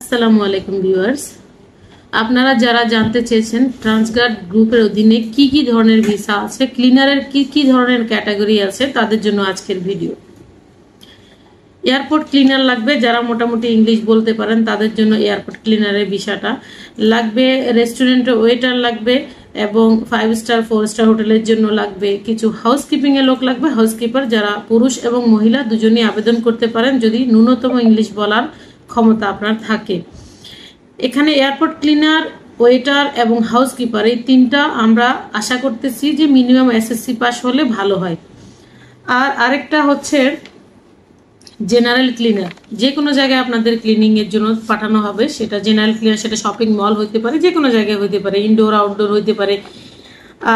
আসসালামু আলাইকুম ভিউয়ার্স, আপনারা যারা জানতে চেয়েছেন ট্রান্সগার্ড গ্রুপের অধীনে কি কি ধরনের ভিসা আছে, ক্লিনারের কি কি ধরনের ক্যাটাগরি আছে, তাদের জন্য আজকের ভিডিও। এয়ারপোর্ট ক্লিনার লাগবে, যারা মোটামুটি ইংলিশ বলতে পারেন তাদের জন্য এয়ারপোর্ট ক্লিনারের ভিসাটা লাগবে। রেস্টুরেন্টে ওয়েটার লাগবে এবং 5 স্টার 4 স্টার হোটেলের জন্য লাগবে। কিছু হাউসকিপিং এর লোক লাগবে, হাউসকিপার, যারা পুরুষ এবং মহিলা দুজনেই আবেদন করতে পারেন যদি ন্যূনতম ইংলিশ বলার ক্ষমতা আপনার থাকে। এখানে এয়ারপোর্ট ক্লিনার, ওয়েটার এবং হাউসকিপার এই তিনটা আমরা আশা করতেছি যে মিনিমাম এসএসসি পাস হলে ভালো হয়। আর আরেকটা হচ্ছে জেনারেল ক্লিনার, যে কোনো জায়গায় আপনাদের ক্লিনিং এর জন্য পাঠানো হবে, সেটা জেনারেল ক্লিনার, সেটা শপিং মল হইতে পারে, যে কোনো জায়গায় হইতে পারে, ইনডোর আউটডোর হইতে পারে,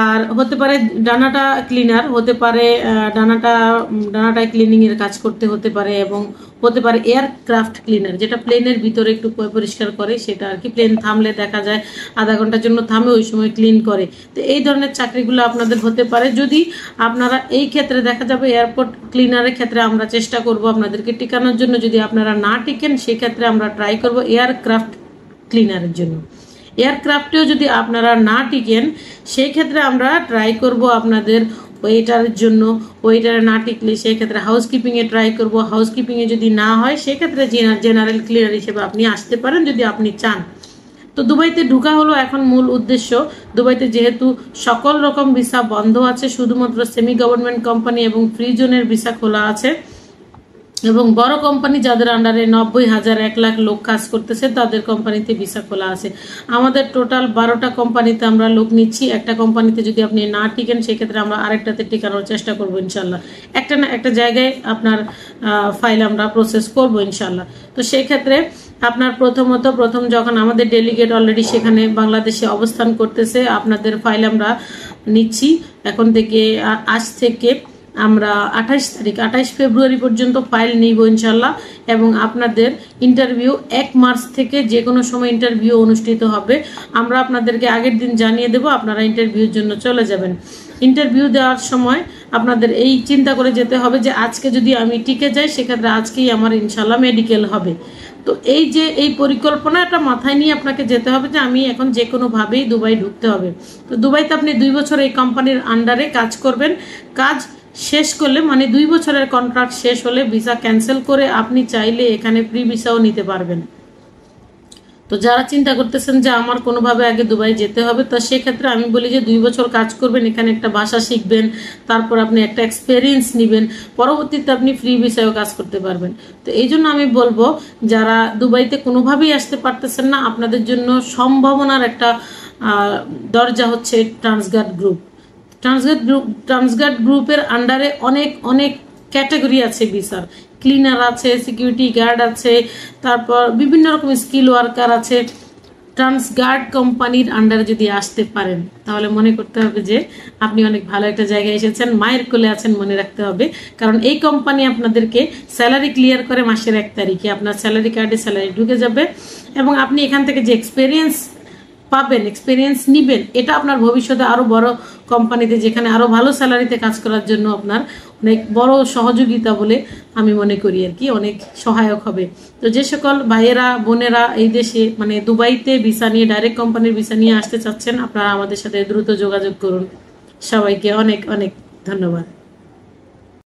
আর হতে পারে ডানাটা ক্লিনার হতে পারে, ডানাটায় ক্লিনিং এর কাজ করতে হতে পারে, এবং হতে পারে এয়ারক্রাফট ক্লিনার, যেটা প্লেনের ভিতরে একটু পরিষ্কার করে, সেটা আর কি প্লেন থামলে দেখা যায় আধা ঘন্টার জন্য থামে, ওই সময় ক্লিন করে। তো এই ধরনের চাকরিগুলো আপনাদের হতে পারে। যদি আপনারা এই ক্ষেত্রে দেখা যাবে এয়ারপোর্ট ক্লিনারের ক্ষেত্রে আমরা চেষ্টা করব আপনাদেরকে টিকানোর জন্য। যদি আপনারা না টিকেন সেক্ষেত্রে আমরা ট্রাই করব এয়ারক্রাফট ক্লিনারের জন্য। এয়ারক্রাফটেও যদি আপনারা না টিকেন সেই ক্ষেত্রে আমরা ট্রাই করব আপনাদের ওয়েটারের জন্য। ওয়েটারে না টিকলে সেই ক্ষেত্রে হাউসকিপিংয়ে ট্রাই করব। হাউসকিপিংয়ে যদি না হয় সেক্ষেত্রে জেনারেল ক্লিনার হিসেবে আপনি আসতে পারেন যদি আপনি চান। তো দুবাইতে ঢুকা হলো এখন মূল উদ্দেশ্য। দুবাইতে যেহেতু সকল রকম ভিসা বন্ধ আছে, শুধুমাত্র সেমি গভর্নমেন্ট কোম্পানি এবং ফ্রি জোনের ভিসা খোলা আছে, এবং বড় কোম্পানি যাদের আন্ডারে 90,000 1 লাখ লোক কাজ করতেছে তাদের কোম্পানিতে ভিসা খোলা আছে। আমাদের টোটাল 12টা কোম্পানিতে আমরা লোক নিচ্ছি। একটা কোম্পানিতে যদি আপনি না টিকেন সেক্ষেত্রে আমরা আরেকটাতে টিকানোর চেষ্টা করবো ইনশাল্লাহ। একটা না একটা জায়গায় আপনার ফাইল আমরা প্রসেস করবো ইনশাল্লাহ। তো সেই ক্ষেত্রে আপনার প্রথম যখন আমাদের ডেলিগেট অলরেডি সেখানে বাংলাদেশে অবস্থান করতেছে, আপনাদের ফাইল আমরা নিচ্ছি এখন থেকে। আজ থেকে আমরা 28 ফেব্রুয়ারি পর্যন্ত ফাইল নিব ইনশাল্লাহ, এবং আপনাদের ইন্টারভিউ 1 মার্চ থেকে যে কোনো সময় ইন্টারভিউ অনুষ্ঠিত হবে। আমরা আপনাদেরকে আগের দিন জানিয়ে দেব, আপনারা ইন্টারভিউর জন্য চলে যাবেন। ইন্টারভিউ দেওয়ার সময় আপনাদের এই চিন্তা করে যেতে হবে যে আজকে যদি আমি টিকে যাই সেক্ষেত্রে আজকেই আমার ইনশাল্লাহ মেডিকেল হবে। তো এই যে এই পরিকল্পনাটা মাথায় নিয়ে আপনাকে যেতে হবে যে আমি এখন যে কোনোভাবেই দুবাই ঢুকতে হবে। তো দুবাইতে আপনি 2 বছর এই কোম্পানির আন্ডারে কাজ করবেন। কাজ শেষ করলে, মানে 2 বছরের কন্ট্রাক্ট শেষ হলে ভিসা ক্যান্সেল করে আপনি চাইলে এখানে ফ্রি ভিসাও নিতে পারবেন। তো যারা চিন্তা করতেছেন যে আমার কোনোভাবে আগে দুবাই যেতে হবে, তো সেক্ষেত্রে আমি বলি যে 2 বছর কাজ করবেন, এখানে একটা ভাষা শিখবেন, তারপর আপনি একটা এক্সপেরিয়েন্স নেবেন, পরবর্তীতে আপনি ফ্রি ভিসায়ও কাজ করতে পারবেন। তো এই জন্য আমি বলবো যারা দুবাইতে কোনোভাবেই আসতে পারতেছেন না, আপনাদের জন্য সম্ভাবনার একটা দরজা হচ্ছে ট্রান্সগার্ড গ্রুপ। ট্রান্সগার্ড গ্রুপের আন্ডারে অনেক ক্যাটাগরি আছে ভিসার। ক্লিনার আছে, সিকিউরিটি গার্ড আছে, তারপর বিভিন্ন রকম স্কিল ওয়ার্কার আছে। ট্রান্সগার্ড কোম্পানির আন্ডারে যদি আসতে পারেন তাহলে মনে করতে হবে যে আপনি অনেক ভালো একটা জায়গায় এসেছেন, মায়ের কোলে আছেন মনে রাখতে হবে। কারণ এই কোম্পানি আপনাদেরকে স্যালারি ক্লিয়ার করে মাসের 1 তারিখে আপনার স্যালারি কার্ডে স্যালারি ঢুকে যাবে, এবং আপনি এখান থেকে যে এক্সপেরিয়েন্স পাবেন, এক্সপেরিয়েন্স নিবেন, এটা আপনার ভবিষ্যতে আরো বড় কোম্পানিতে যেখানে আরো ভালো স্যালারিতে কাজ করার জন্য আপনার অনেক বড় সহযোগিতা বলে আমি মনে করি আর কি, অনেক সহায়ক হবে। তো যে সকল ভাইয়েরা বোনেরা এই দেশে মানে দুবাইতে ভিসা নিয়ে, ডাইরেক্ট কোম্পানির ভিসা নিয়ে আসতে চাচ্ছেন, আপনারা আমাদের সাথে দ্রুত যোগাযোগ করুন। সবাইকে অনেক ধন্যবাদ।